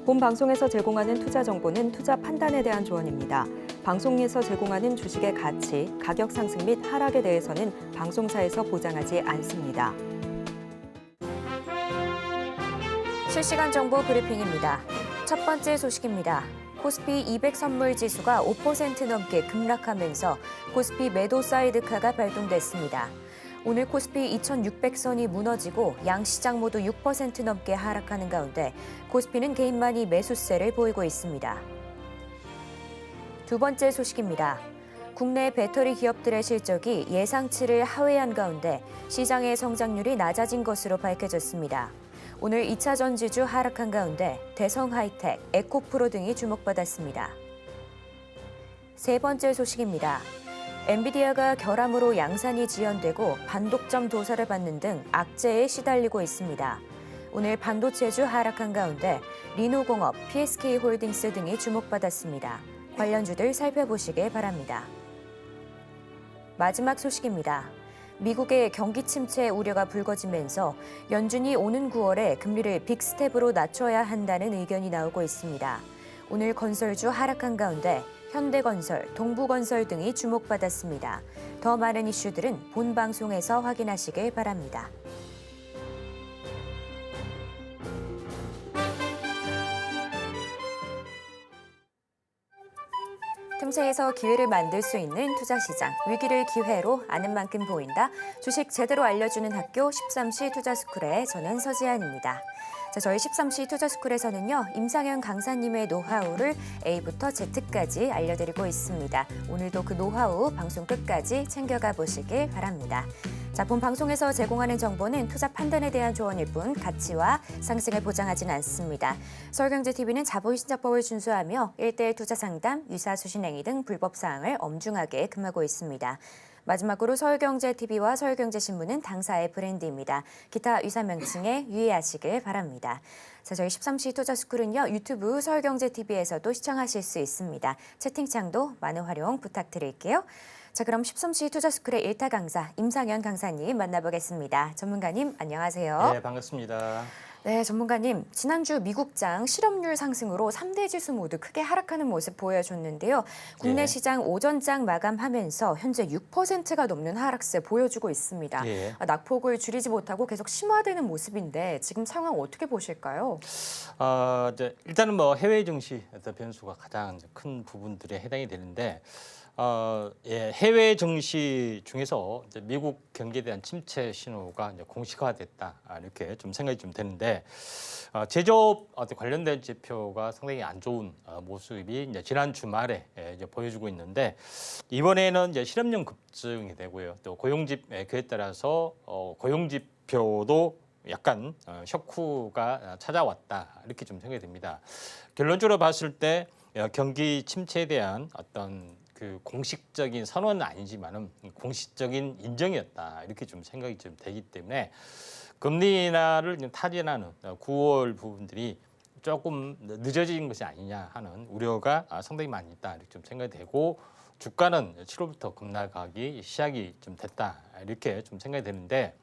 본 방송에서 제공하는 투자 정보는 투자 판단에 대한 조언입니다. 방송에서 제공하는 주식의 가치, 가격 상승 및 하락에 대해서는 방송사에서 보장하지 않습니다. 실시간 정보 브리핑입니다. 첫 번째 소식입니다. 코스피 200 선물 지수가 5% 넘게 급락하면서 코스피 매도 사이드카가 발동됐습니다. 오늘 코스피 2600선이 무너지고 양시장 모두 6% 넘게 하락하는 가운데 코스피는 개인만이 매수세를 보이고 있습니다. 두 번째 소식입니다. 국내 배터리 기업들의 실적이 예상치를 하회한 가운데 시장의 성장률이 낮아진 것으로 밝혀졌습니다. 오늘 2차 전지주 하락한 가운데 대성하이텍, 에코프로 등이 주목받았습니다. 세 번째 소식입니다. 엔비디아가 결함으로 양산이 지연되고 반독점 도사를 받는 등 악재에 시달리고 있습니다. 오늘 반도체주 하락한 가운데 리노공업, PSK홀딩스 등이 주목받았습니다. 관련주들 살펴보시길 바랍니다. 마지막 소식입니다. 미국의 경기 침체 우려가 불거지면서 연준이 오는 9월에 금리를 빅스텝으로 낮춰야 한다는 의견이 나오고 있습니다. 오늘 건설주 하락한 가운데 현대건설, 동부건설 등이 주목받았습니다. 더 많은 이슈들은 본 방송에서 확인하시길 바랍니다. 틈새에서 기회를 만들 수 있는 투자시장, 위기를 기회로 아는 만큼 보인다. 주식 제대로 알려주는 학교 13시 투자스쿨의 저는 서지안입니다. 자, 저희 13시 투자스쿨에서는요, 임상현 강사님의 노하우를 A부터 Z까지 알려드리고 있습니다. 오늘도 그 노하우 방송 끝까지 챙겨가 보시길 바랍니다. 자, 본 방송에서 제공하는 정보는 투자 판단에 대한 조언일 뿐 가치와 상승을 보장하지는 않습니다. 서울경제TV는 자본시장법을 준수하며 1:1 투자 상담, 유사수신행위 등 불법 사항을 엄중하게 금하고 있습니다. 마지막으로 서울경제TV와 서울경제신문은 당사의 브랜드입니다. 기타 유사 명칭에 유의하시길 바랍니다. 자, 저희 13시 투자스쿨은요, 유튜브 서울경제TV에서도 시청하실 수 있습니다. 채팅창도 많은 활용 부탁드릴게요. 자, 그럼 13시 투자스쿨의 1타 강사 임상현 강사님 만나보겠습니다. 전문가님 안녕하세요. 네, 반갑습니다. 네, 전문가님. 지난주 미국장 실업률 상승으로 3대 지수 모두 크게 하락하는 모습 보여줬는데요. 국내 예. 시장 오전장 마감하면서 현재 6%가 넘는 하락세 보여주고 있습니다. 예. 낙폭을 줄이지 못하고 계속 심화되는 모습인데 지금 상황 어떻게 보실까요? 일단은 뭐 해외 증시 변수가 가장 큰 부분들에 해당이 되는데 해외 증시 중에서 이제 미국 경기에 대한 침체 신호가 이제 공식화됐다 이렇게 좀 생각이 좀 되는데 제조업 관련된 지표가 상당히 안 좋은 모습이 이제 지난 주말에 이제 보여주고 있는데 이번에는 이제 실업률 급증이 되고요, 또 고용집 그에 따라서 고용 지표도 약간 셔크가 찾아왔다 이렇게 좀 생각이 됩니다. 결론적으로 봤을 때 경기 침체에 대한 어떤 그 공식적인 선언은 아니지만은 공식적인 인정이었다 이렇게 좀 생각이 좀 되기 때문에 금리 인하를 타진하는 9월 부분들이 조금 늦어진 것이 아니냐 하는 우려가 상당히 많이 있다 이렇게 좀 생각이 되고, 주가는 7월부터 급락하기 시작이 좀 됐다 이렇게 좀 생각이 되는데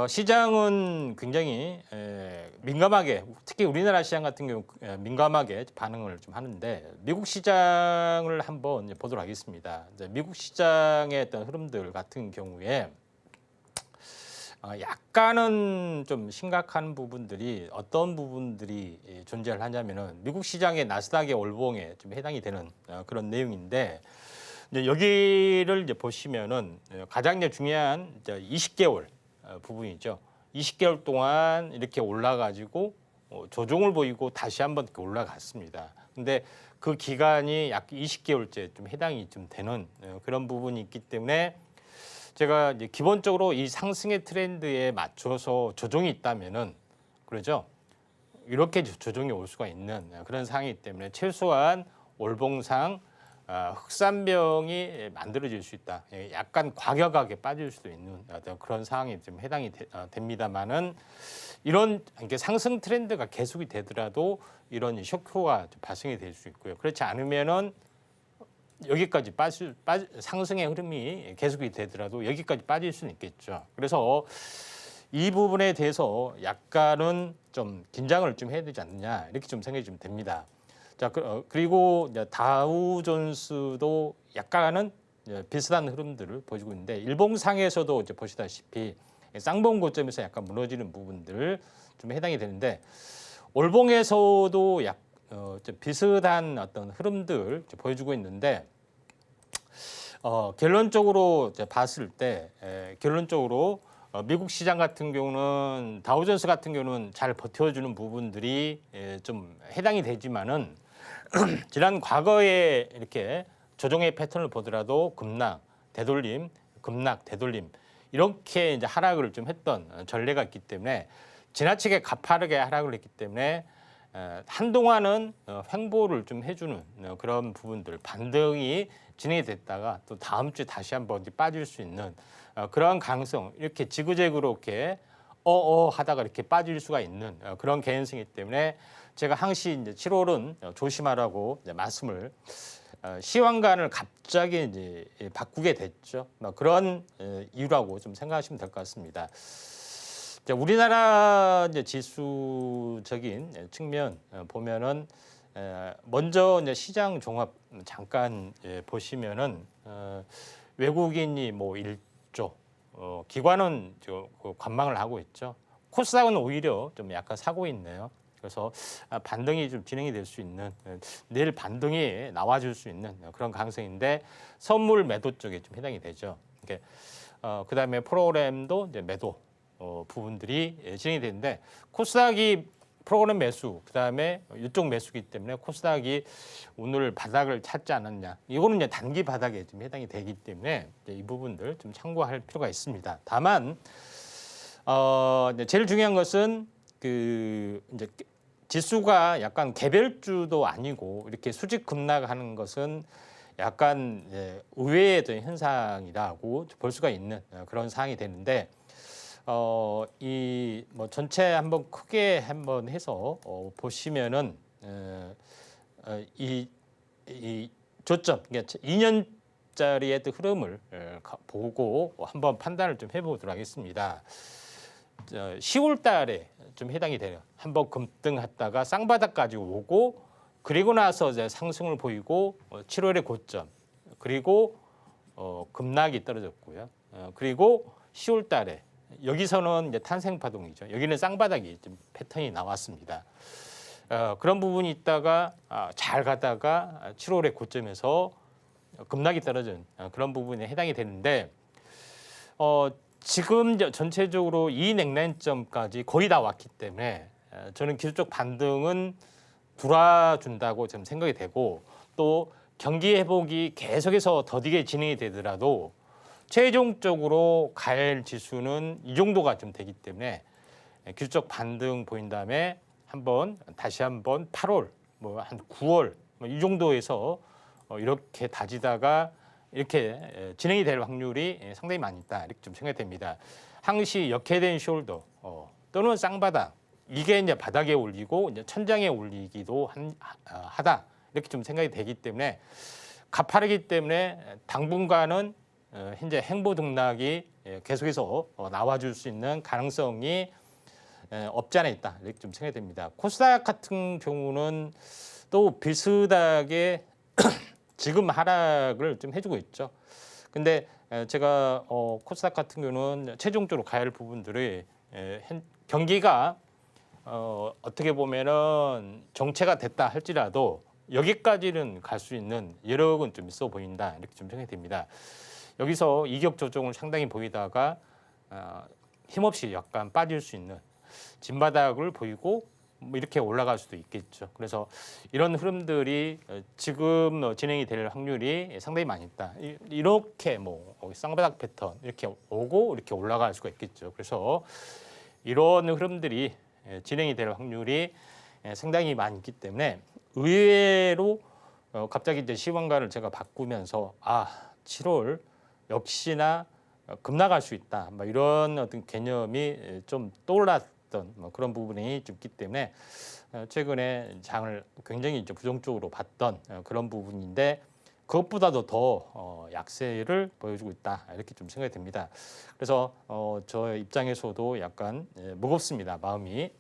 시장은 굉장히 민감하게, 특히 우리나라 시장 같은 경우 민감하게 반응을 좀 하는데 미국 시장을 한번 보도록 하겠습니다. 미국 시장의 어떤 흐름들 같은 경우에 약간은 좀 심각한 부분들이 어떤 부분들이 존재를 하냐면은 미국 시장의 나스닥의 월봉에 좀 해당이 되는 그런 내용인데, 여기를 이제 보시면은 가장 중요한 20개월 부분이죠. 20개월 동안 이렇게 올라가지고 조정을 보이고 다시 한번 이렇게 올라갔습니다. 근데 그 기간이 약 20개월째 좀 해당이 좀 되는 그런 부분이 있기 때문에 제가 이제 기본적으로 이 상승의 트렌드에 맞춰서 조정이 있다면은, 그러죠, 이렇게 조정이 올 수가 있는 그런 상황이기 때문에 최소한 월봉상 흑산병이 만들어질 수 있다. 약간 과격하게 빠질 수도 있는 그런 상황이 좀 해당이 됩니다만은, 이런 상승 트렌드가 계속이 되더라도 이런 쇼크가 발생이 될 수 있고요. 그렇지 않으면은 여기까지 상승의 흐름이 계속이 되더라도 여기까지 빠질 수는 있겠죠. 그래서 이 부분에 대해서 약간은 좀 긴장을 좀 해야 되지 않느냐 이렇게 좀 생각이 좀 됩니다. 자, 그리고 이제 다우존스도 약간은 비슷한 흐름들을 보여주고 있는데 일봉상에서도 이제 보시다시피 쌍봉 고점에서 약간 무너지는 부분들 좀 해당이 되는데 월봉에서도 좀 비슷한 어떤 흐름들 보여주고 있는데 결론적으로 이제 봤을 때 결론적으로 미국 시장 같은 경우는 다우존스 같은 경우는 잘 버텨주는 부분들이 좀 해당이 되지만은 지난 과거에 이렇게 조정의 패턴을 보더라도 급락, 되돌림, 급락, 되돌림 이렇게 이제 하락을 좀 했던 전례가 있기 때문에 지나치게 가파르게 하락을 했기 때문에 한동안은 횡보를 좀 해주는 그런 부분들 반등이 진행이 됐다가 또 다음 주에 다시 한번 빠질 수 있는 그런 가능성 이렇게 지그재그로 이렇게 하다가 이렇게 빠질 수가 있는 그런 개연성이기 때문에 제가 항시 이제 7월은 조심하라고 이제 말씀을 시황관을 갑자기 이제 바꾸게 됐죠. 그런 이유라고 좀 생각하시면 될 것 같습니다. 우리나라 이제 지수적인 측면 보면은 먼저 이제 시장 종합 잠깐 보시면은 외국인이 뭐 1조, 기관은 관망을 하고 있죠. 코스닥은 오히려 좀 약간 사고 있네요. 그래서 반등이 좀 진행이 될 수 있는 내일 반등이 나와줄 수 있는 그런 가능성인데 선물 매도 쪽에 좀 해당이 되죠. 그다음에 프로그램도 이제 매도 부분들이 진행이 되는데 코스닥이 프로그램 매수 그다음에 이쪽 매수기 때문에 코스닥이 오늘 바닥을 찾지 않았냐 이거는 이제 단기 바닥에 좀 해당이 되기 때문에 이 부분들 좀 참고할 필요가 있습니다. 다만 제일 중요한 것은 이제 지수가 약간 개별주도 아니고 이렇게 수직 급락하는 것은 약간 의외의 현상이라고 볼 수가 있는 그런 상황이 되는데 이 뭐 전체 한번 크게 한번 해서 보시면은 이 조점 그러니까 2년짜리의 흐름을 보고 한번 판단을 좀 해보도록 하겠습니다. 10월 달에 좀 해당이 돼요. 한번 급등했다가 쌍바닥까지 오고 그리고 나서 이제 상승을 보이고 7월에 고점 그리고 급락이 떨어졌고요. 그리고 10월 달에 여기서는 이제 탄생 파동이죠. 여기는 쌍바닥이 좀 패턴이 나왔습니다. 그런 부분이 있다가 잘 가다가 7월에 고점에서 급락이 떨어진 그런 부분에 해당이 되는데 지금 전체적으로 이 넥라인점까지 거의 다 왔기 때문에 저는 기술적 반등은 돌아준다고 좀 생각이 되고 또 경기 회복이 계속해서 더디게 진행이 되더라도 최종적으로 갈 지수는 이 정도가 좀 되기 때문에 기술적 반등 보인 다음에 다시 한번 8월 뭐 한 9월 이 정도에서 이렇게 다지다가 이렇게 진행이 될 확률이 상당히 많이 있다 이렇게 좀 생각이 됩니다. 항시 역회된 숄더 또는 쌍바닥 이게 이제 바닥에 올리고 이제 천장에 올리기도 하다 이렇게 좀 생각이 되기 때문에 가파르기 때문에 당분간은 현재 행보 등락이 계속해서 나와줄 수 있는 가능성이 없지 않아 있다 이렇게 좀 생각이 됩니다. 코스닥 같은 경우는 또 비슷하게 지금 하락을 좀 해주고 있죠. 근데 제가 코스닥 같은 경우는 최종적으로 가야 할 부분들이 경기가 어떻게 보면은 정체가 됐다 할지라도 여기까지는 갈 수 있는 여력은 좀 있어 보인다 이렇게 좀 생각이 됩니다. 여기서 이격 조정을 상당히 보이다가 힘없이 약간 빠질 수 있는 진바닥을 보이고 뭐 이렇게 올라갈 수도 있겠죠. 그래서 이런 흐름들이 지금 진행이 될 확률이 상당히 많이 있다. 이렇게 뭐 쌍바닥 패턴 이렇게 오고 이렇게 올라갈 수가 있겠죠. 그래서 이런 흐름들이 진행이 될 확률이 상당히 많이 있기 때문에 의외로 갑자기 이제 시황관을 제가 바꾸면서 7월 역시나 급락할 수 있다. 뭐 이런 어떤 개념이 좀 떠올랐던 뭐 그런 부분이 좀 있기 때문에 최근에 장을 굉장히 이제 부정적으로 봤던 그런 부분인데 그것보다도 더 약세를 보여주고 있다 이렇게 좀 생각이 됩니다. 그래서 저 입장에서도 약간 무겁습니다, 마음이.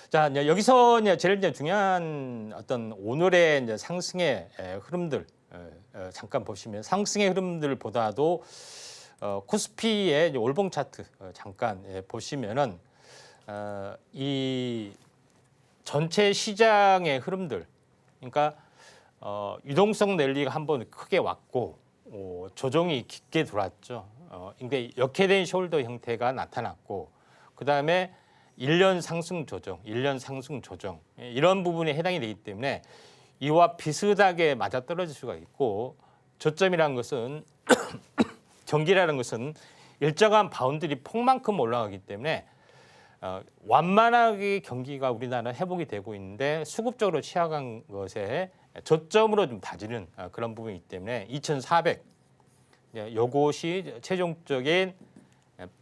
자, 이제 여기서 이제 제일 이제 중요한 어떤 오늘의 이제 상승의 흐름들 잠깐 보시면 상승의 흐름들보다도 코스피의 이제 올봉 차트 잠깐 보시면은 이 전체 시장의 흐름들, 그러니까 유동성 랠리가 한번 크게 왔고 조정이 깊게 들어왔죠. 근데 역회된 숄더 형태가 나타났고 그 다음에 1년 상승 조정, 1년 상승 조정 이런 부분에 해당이 되기 때문에 이와 비슷하게 맞아떨어질 수가 있고 저점이라는 것은 경기라는 것은 일정한 바운드리 폭만큼 올라가기 때문에 완만하게 경기가 우리나라 회복이 되고 있는데 수급적으로 취약한 것에 저점으로 좀 다지는 그런 부분이기 때문에 2,400 요것이 최종적인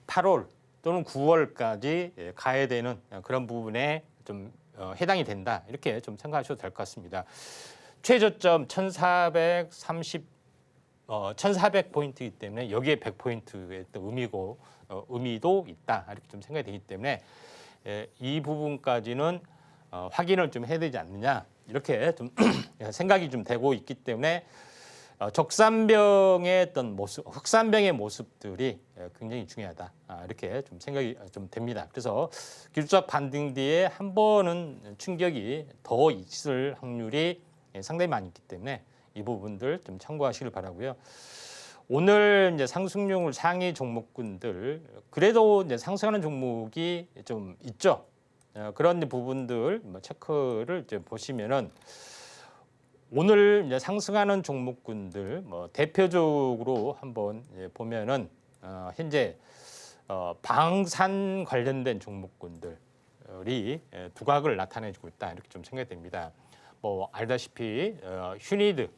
8월 또는 9월까지 가야 되는 그런 부분에 좀 해당이 된다 이렇게 좀 생각하셔도 될 것 같습니다. 최저점 1,400포인트이기 때문에 여기에 100포인트의 또 의미도 있다 이렇게 좀 생각이 되기 때문에 이 부분까지는 확인을 좀 해야 되지 않느냐 이렇게 좀 생각이 좀 되고 있기 때문에 적산병의 어떤 모습, 흑산병의 모습들이 굉장히 중요하다 이렇게 좀 생각이 좀 됩니다. 그래서 기술적 반등 뒤에 한 번은 충격이 더 있을 확률이 상당히 많이 있기 때문에 이 부분들 좀 참고하시길 바라고요. 오늘 이제 상승률 상위 종목군들 그래도 이제 상승하는 종목이 좀 있죠. 그런 부분들 체크를 이제 보시면은 오늘 이제 상승하는 종목군들 대표적으로 한번 보면은 현재 방산 관련된 종목군들이 두각을 나타내주고 있다 이렇게 좀 생각이 됩니다. 알다시피 휴니드,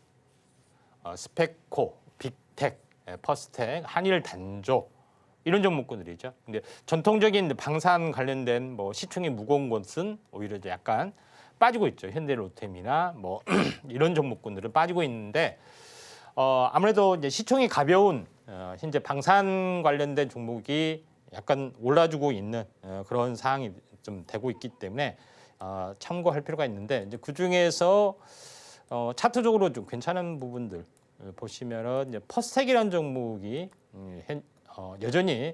스펙코, 빅텍, 퍼스텍, 한일 단조 이런 종목군들이죠. 근데 전통적인 방산 관련된 시총이 무거운 것은 오히려 이제 약간 빠지고 있죠. 현대로템이나 이런 종목군들은 빠지고 있는데 아무래도 이제 시총이 가벼운 현재 방산 관련된 종목이 약간 올라주고 있는 그런 상황이 좀 되고 있기 때문에 참고할 필요가 있는데 이제 그 중에서 차트적으로 좀 괜찮은 부분들 보시면은 이제 퍼스텍이라는 종목이 여전히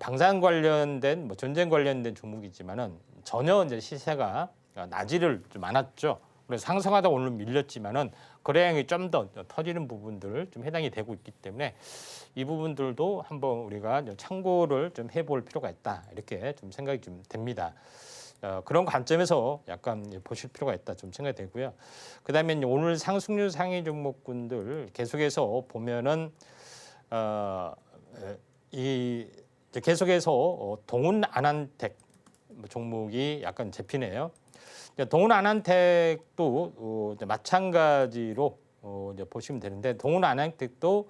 방산 관련된 전쟁 관련된 종목이지만은 전혀 이제 시세가 나지를 좀 않았죠. 그래서 상승하다 오늘 밀렸지만은 거래량이 좀 더 터지는 부분들 좀 해당이 되고 있기 때문에 이 부분들도 한번 우리가 참고를 좀 해볼 필요가 있다 이렇게 좀 생각이 좀 됩니다. 그런 관점에서 약간 보실 필요가 있다 좀 생각이 되고요. 그다음에 오늘 상승률 상위 종목군들 계속해서 보면은 이 계속해서 동훈 아난텍 종목이 약간 잡히네요. 동훈 아난텍도 마찬가지로 이제 보시면 되는데 동훈 아난텍도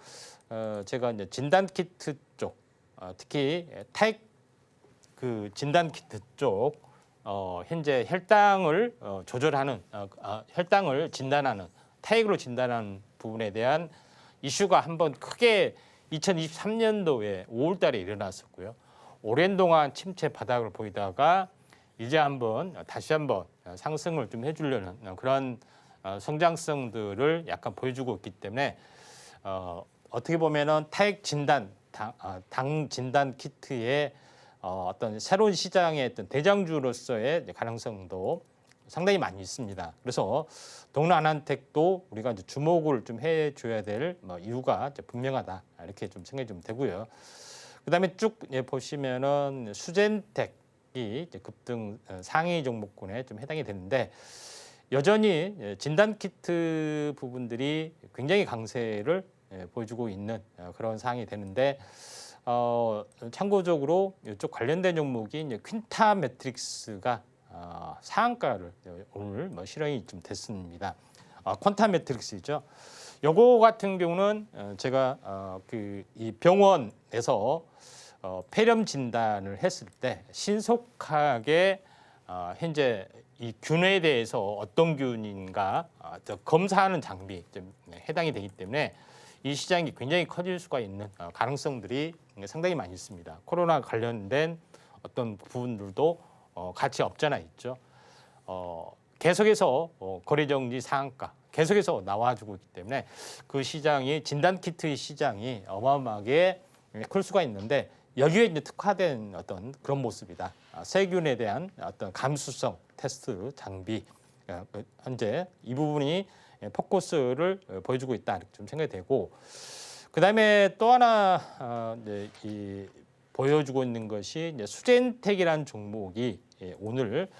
제가 이제 진단 키트 쪽 특히 택 그 진단 키트 쪽 현재 혈당을 조절하는 혈당을 진단하는 타액으로 진단하는 부분에 대한 이슈가 한번 크게 2023년도에 5월달에 일어났었고요. 오랜 동안 침체 바닥을 보이다가 이제 다시 한번 상승을 좀 해주려는 그런 성장성들을 약간 보여주고 있기 때문에 어떻게 보면은 타액 진단, 당 진단 키트의 어떤 새로운 시장의 어떤 대장주로서의 가능성도 상당히 많이 있습니다. 그래서 동훈 아난텍도 우리가 이제 주목을 좀 해줘야 될 이유가 이제 분명하다 이렇게 좀 생각이 좀 되고요. 그다음에 쭉 보시면은 수젠텍이 이제 급등 상위 종목군에 좀 해당이 되는데 여전히 진단 키트 부분들이 굉장히 강세를 보여주고 있는 그런 상황이 되는데 참고적으로 이쪽 관련된 종목이 이제 퀸타 매트릭스가 상한가를 오늘 실현이 좀 됐습니다. 퀀타 매트릭스죠. 요거 같은 경우는 제가 이 병원에서 폐렴 진단을 했을 때 신속하게 현재 이 균에 대해서 어떤 균인가 검사하는 장비 좀 해당이 되기 때문에 이 시장이 굉장히 커질 수가 있는 가능성들이 상당히 많이 있습니다. 코로나 관련된 어떤 부분들도 같이 없잖아 있죠. 계속해서 거래정지 상한가 계속해서 나와주고 있기 때문에 그 시장이 진단키트의 시장이 어마어마하게 클 수가 있는데 여기에 이제 특화된 어떤 그런 모습이다. 세균에 대한 어떤 감수성 테스트 장비 현재 이 부분이 포커스를 보여주고 있다 이렇게 좀 생각이 되고 그다음에 또 하나 이제 이 보여주고 있는 것이 이제 수젠텍이라는 종목이 오늘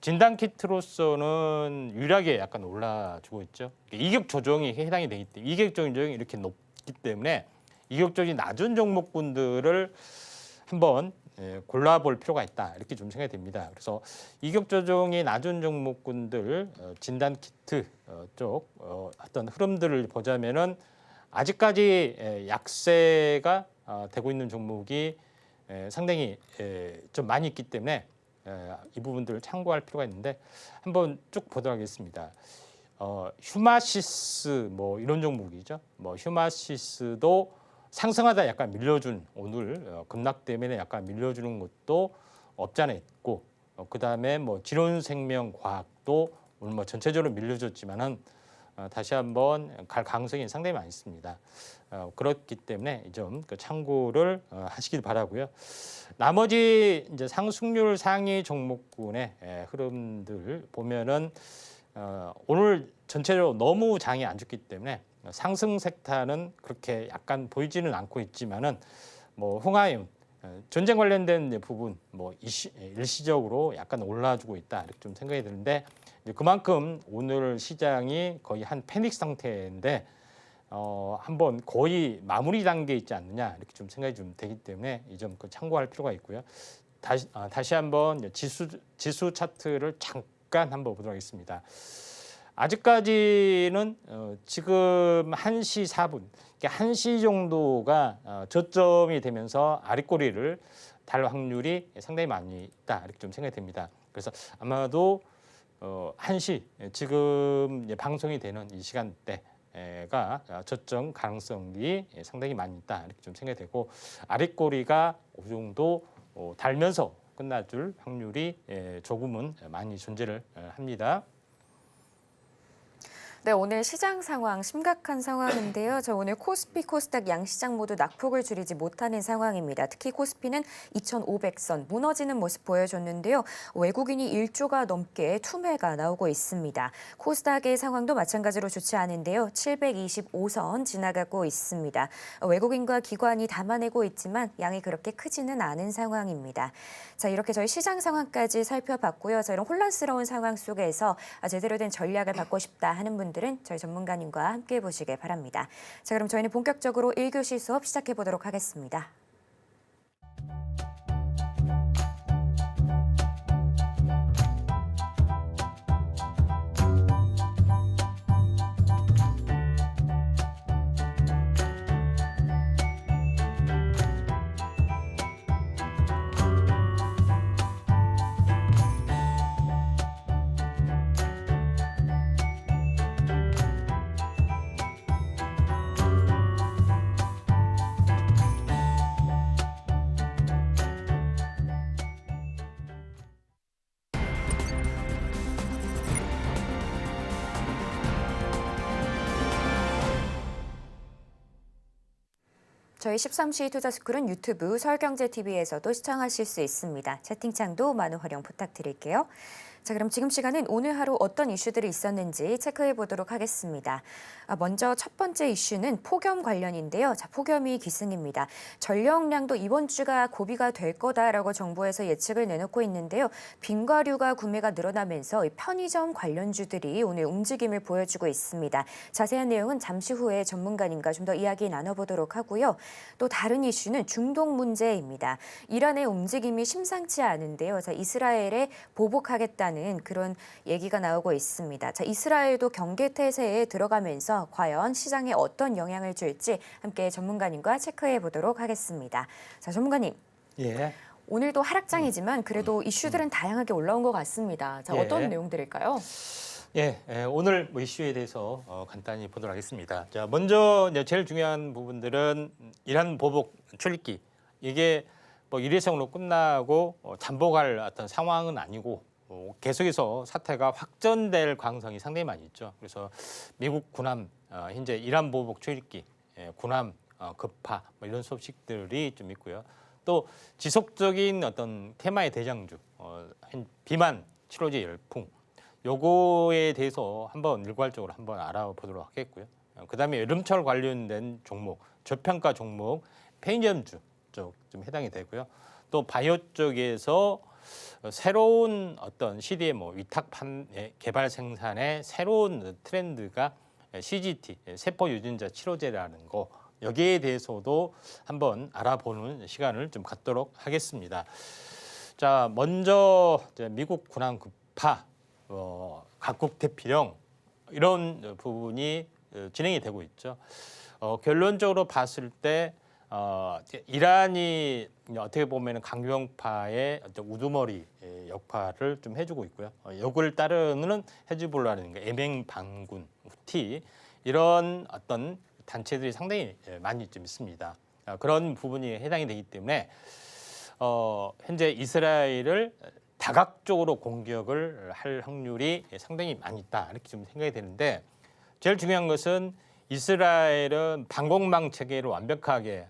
진단키트로서는 유일하게 약간 올라주고 있죠. 이격 조정이 해당이 되기 때문에 이격 조정이 이렇게 높기 때문에 이격적이 낮은 종목군들을 한번 골라볼 필요가 있다 이렇게 좀 생각이 됩니다. 그래서 이격 조정이 낮은 종목군들 진단키트 쪽 어떤 흐름들을 보자면은 아직까지 약세가 되고 있는 종목이 상당히 좀 많이 있기 때문에 이 부분들을 참고할 필요가 있는데 한번 쭉 보도록 하겠습니다. 휴마시스 뭐 이런 종목이죠. 뭐 휴마시스도 상승하다 약간 밀려준 오늘 급락 때문에 약간 밀려주는 것도 없잖아 있고 그다음에 뭐 지론생명과학도 오늘 뭐 전체적으로 밀려줬지만은 다시 한번 갈 가능성이 상당히 많이 있습니다. 그렇기 때문에 좀 참고를 하시길 바라고요. 나머지 이제 상승률 상위 종목군의 흐름들 보면은 오늘 전체적으로 너무 장이 안 좋기 때문에 상승 섹터는 그렇게 약간 보이지는 않고 있지만은 뭐 홍하윤 전쟁 관련된 부분 뭐 일시적으로 약간 올라주고 있다 이렇게 좀 생각이 드는데 그만큼 오늘 시장이 거의 한 패닉 상태인데 한번 거의 마무리 단계에 있지 않느냐 이렇게 좀 생각이 좀 되기 때문에 이 점 참고할 필요가 있고요. 다시 한번 지수 차트를 잠깐 한번 보도록 하겠습니다. 아직까지는 지금 1시 4분, 그러니까 1시 정도가 저점이 되면서 아랫꼬리를 달 확률이 상당히 많이 있다 이렇게 좀 생각이 됩니다. 그래서 아마도 1시 지금 방송이 되는 이 시간대가 저점 가능성이 상당히 많이 있다 이렇게 좀 생각이 되고 아랫꼬리가 그 정도 달면서 끝나줄 확률이 조금은 많이 존재를 합니다. 네, 오늘 시장 상황 심각한 상황인데요. 오늘 코스피, 코스닥 양시장 모두 낙폭을 줄이지 못하는 상황입니다. 특히 코스피는 2,500선 무너지는 모습 보여줬는데요. 외국인이 1조가 넘게 투매가 나오고 있습니다. 코스닥의 상황도 마찬가지로 좋지 않은데요. 725선 지나가고 있습니다. 외국인과 기관이 담아내고 있지만 양이 그렇게 크지는 않은 상황입니다. 자, 이렇게 저희 시장 상황까지 살펴봤고요. 이런 혼란스러운 상황 속에서 제대로 된 전략을 받고 싶다 하는 분들은 저희 전문가님과 함께 보시길 바랍니다. 자, 그럼 저희는 본격적으로 1교시 수업 시작해 보도록 하겠습니다. 저희 13시 투자스쿨은 유튜브 서울경제TV에서도 시청하실 수 있습니다. 채팅창도 많은 활용 부탁드릴게요. 자, 그럼 지금 시간은 오늘 하루 어떤 이슈들이 있었는지 체크해 보도록 하겠습니다. 먼저 첫 번째 이슈는 폭염 관련인데요. 자, 폭염이 기승입니다. 전력량도 이번 주가 고비가 될 거다라고 정부에서 예측을 내놓고 있는데요. 빙과류가 구매가 늘어나면서 편의점 관련주들이 오늘 움직임을 보여주고 있습니다. 자세한 내용은 잠시 후에 전문가님과 좀 더 이야기 나눠보도록 하고요. 또 다른 이슈는 중동 문제입니다. 이란의 움직임이 심상치 않은데요. 자, 이스라엘에 보복하겠다는 그런 얘기가 나오고 있습니다. 자, 이스라엘도 경계 태세에 들어가면서 과연 시장에 어떤 영향을 줄지 함께 전문가님과 체크해 보도록 하겠습니다. 자, 전문가님. 예. 오늘도 하락장이지만 그래도 이슈들은 다양하게 올라온 것 같습니다. 자, 예. 어떤 내용들일까요? 예, 오늘 뭐 이슈에 대해서 간단히 보도록 하겠습니다. 자, 먼저 이제 제일 중요한 부분들은 이란 보복 출입기 이게 뭐 일회성으로 끝나고 잠복할 어떤 상황은 아니고 계속해서 사태가 확전될 가능성이 상당히 많이 있죠. 그래서 미국 군함 현재 이란 보복 출입기 군함 급파 뭐 이런 소식들이 좀 있고요. 또 지속적인 어떤 테마의 대장주 비만 치료제 열풍 요거에 대해서 한번 일괄적으로 한번 알아보도록 하겠고요. 그다음에 여름철 관련된 종목, 저평가 종목, 편의점주 쪽 좀 해당이 되고요. 또 바이오 쪽에서 새로운 어떤 CDMO 위탁 개발 생산의 새로운 트렌드가 CGT 세포 유전자 치료제라는 거 여기에 대해서도 한번 알아보는 시간을 좀 갖도록 하겠습니다. 자, 먼저 미국 군함 급파 각국 대피령 이런 부분이 진행이 되고 있죠. 결론적으로 봤을 때 이란이 어떻게 보면 강경파의 어떤 우두머리 역할을 좀 해주고 있고요. 이걸 따르는 헤즈볼라라든가 예멘 반군, 후티 이런 어떤 단체들이 상당히 많이 좀 있습니다. 그런 부분이 해당이 되기 때문에 현재 이스라엘을 다각적으로 공격을 할 확률이 상당히 많이 있다 이렇게 좀 생각이 되는데 제일 중요한 것은 이스라엘은 방공망 체계를 완벽하게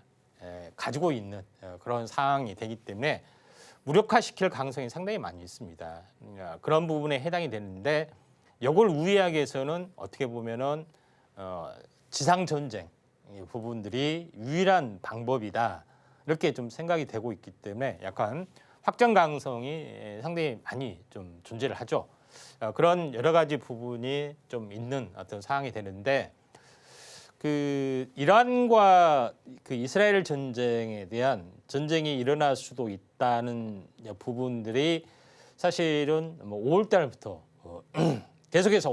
가지고 있는 그런 상황이 되기 때문에 무력화시킬 가능성이 상당히 많이 있습니다. 그런 부분에 해당이 되는데 이걸 우회하기 위해서는 어떻게 보면은 지상 전쟁 부분들이 유일한 방법이다 이렇게 좀 생각이 되고 있기 때문에 약간 확정 가능성이 상당히 많이 좀 존재를 하죠. 그런 여러 가지 부분이 좀 있는 어떤 상황이 되는데 그 이란과 그 이스라엘 전쟁에 대한 전쟁이 일어날 수도 있다는 부분들이 사실은 뭐 5월 달부터 계속해서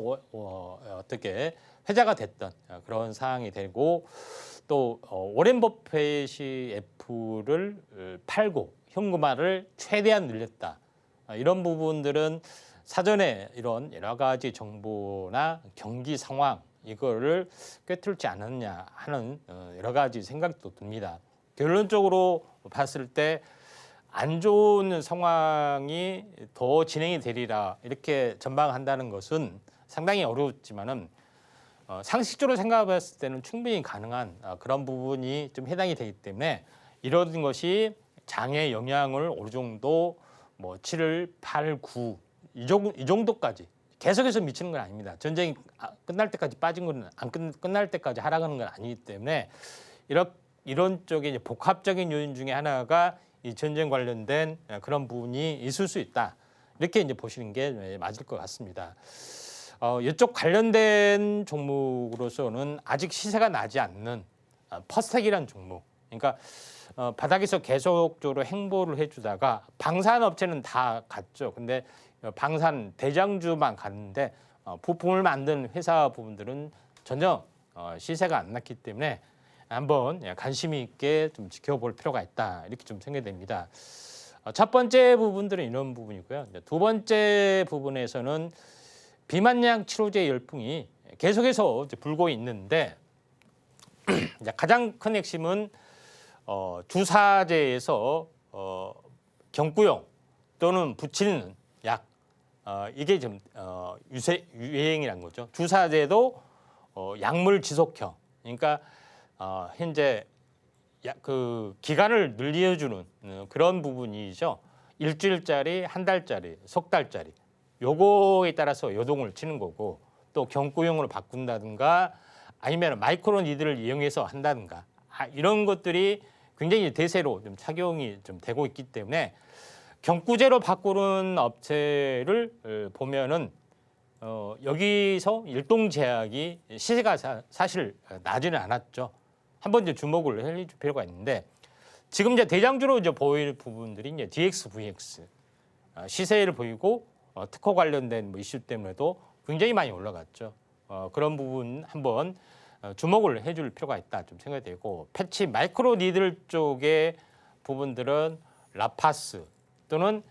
어떻게 회자가 됐던 그런 상황이 되고 또 워렌 버핏이 애플을 팔고 현금화를 최대한 늘렸다. 이런 부분들은 사전에 이런 여러 가지 정보나 경기 상황 이거를 꿰뚫지 않았냐 하는 여러 가지 생각이 또 듭니다. 결론적으로 봤을 때 안 좋은 상황이 더 진행이 되리라 이렇게 전망한다는 것은 상당히 어렵지만은 상식적으로 생각해봤을 때는 충분히 가능한 그런 부분이 좀 해당이 되기 때문에 이런 것이 장에 영향을 어느 정도 뭐 7월, 8, 9 이 정도까지 계속해서 미치는 건 아닙니다. 전쟁이 끝날 때까지 빠진 건 안 끝날 때까지 하락하는 건 아니기 때문에 이런 쪽에 이제 복합적인 요인 중에 하나가 이 전쟁 관련된 그런 부분이 있을 수 있다. 이렇게 이제 보시는 게 맞을 것 같습니다. 이쪽 관련된 종목으로서는 아직 시세가 나지 않는 퍼스텍이라는 종목. 그러니까 바닥에서 계속적으로 행보를 해주다가 방산업체는 다 갔죠. 근데 방산 대장주만 갔는데 부품을 만든 회사 부분들은 전혀 시세가 안 났기 때문에 한번 관심 있게 좀 지켜볼 필요가 있다 이렇게 좀 생각이 됩니다. 첫 번째 부분들은 이런 부분이고요. 두 번째 부분에서는 비만약 치료제 열풍이 계속해서 불고 있는데 가장 큰 핵심은 주사제에서 경구용 또는 붙이는 약 이게 좀 유행이란 거죠. 주사제도 약물 지속형 그러니까 현재 그 기간을 늘려주는 그런 부분이죠. 일주일짜리, 한 달짜리, 석 달짜리 요거에 따라서 요동을 치는 거고 또 경구용으로 바꾼다든가 아니면 마이크로 니들을 이용해서 한다든가 이런 것들이 굉장히 대세로 좀 착용이 좀 되고 있기 때문에 경구제로 바꾸는 업체를 보면은 여기서 일동 제약이 시세가 사실 나지는 않았죠. 한번 이제 주목을 해줄 필요가 있는데 지금 이제 대장주로 이제 보일 부분들이 이제 DX, VX 시세를 보이고 특허 관련된 뭐 이슈 때문에도 굉장히 많이 올라갔죠. 그런 부분 한번 주목을 해줄 필요가 있다 좀 생각이 되고 패치 마이크로 니들 쪽의 부분들은 라파스 또는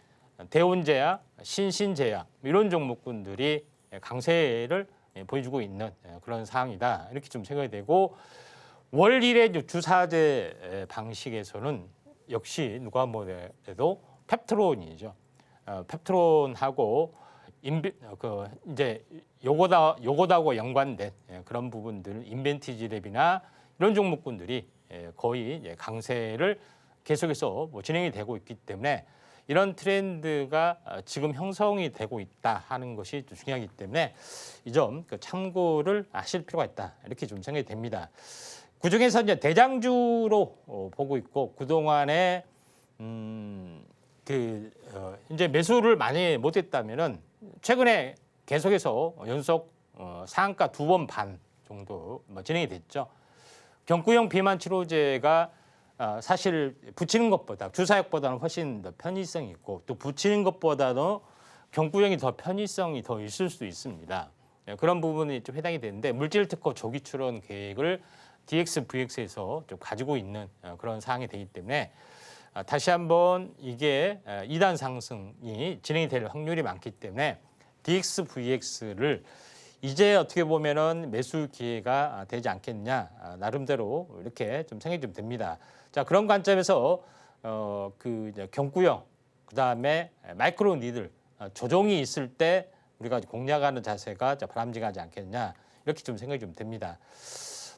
대운제약, 신신제약 이런 종목군들이 강세를 보여주고 있는 그런 상황이다. 이렇게 좀 생각이 되고 월 1회 주사제 방식에서는 역시 누가 뭐래도 펩트론이죠. 펩트론하고 이제 요거하고 연관된 그런 부분들 인벤티지랩이나 이런 종목군들이 거의 강세를 계속해서 진행이 되고 있기 때문에 이런 트렌드가 지금 형성이 되고 있다 하는 것이 좀 중요하기 때문에 이 점 참고를 하실 필요가 있다 이렇게 좀 생각이 됩니다. 그중에서 이제 대장주로 보고 있고 그동안에 이제 매수를 많이 못했다면은 최근에 계속해서 연속 상한가 2번 반 정도 진행이 됐죠. 경구용 비만 치료제가 사실 붙이는 것보다 주사약보다는 훨씬 더 편의성이 있고 또 붙이는 것보다도 경구용이 더 편의성이 더 있을 수도 있습니다. 그런 부분이 좀 해당이 되는데 물질 특허 조기 출원 계획을 DXVX에서 좀 가지고 있는 그런 사항이 되기 때문에 다시 한번 이게 2단 상승이 진행이 될 확률이 많기 때문에 DXVX를 이제 어떻게 보면은 매수 기회가 되지 않겠냐 나름대로 이렇게 좀 생각이 좀 됩니다. 자 그런 관점에서 이제 경구형 그다음에 마이크로 니들 조정이 있을 때 우리가 공략하는 자세가 바람직하지 않겠냐 이렇게 좀 생각이 좀 됩니다.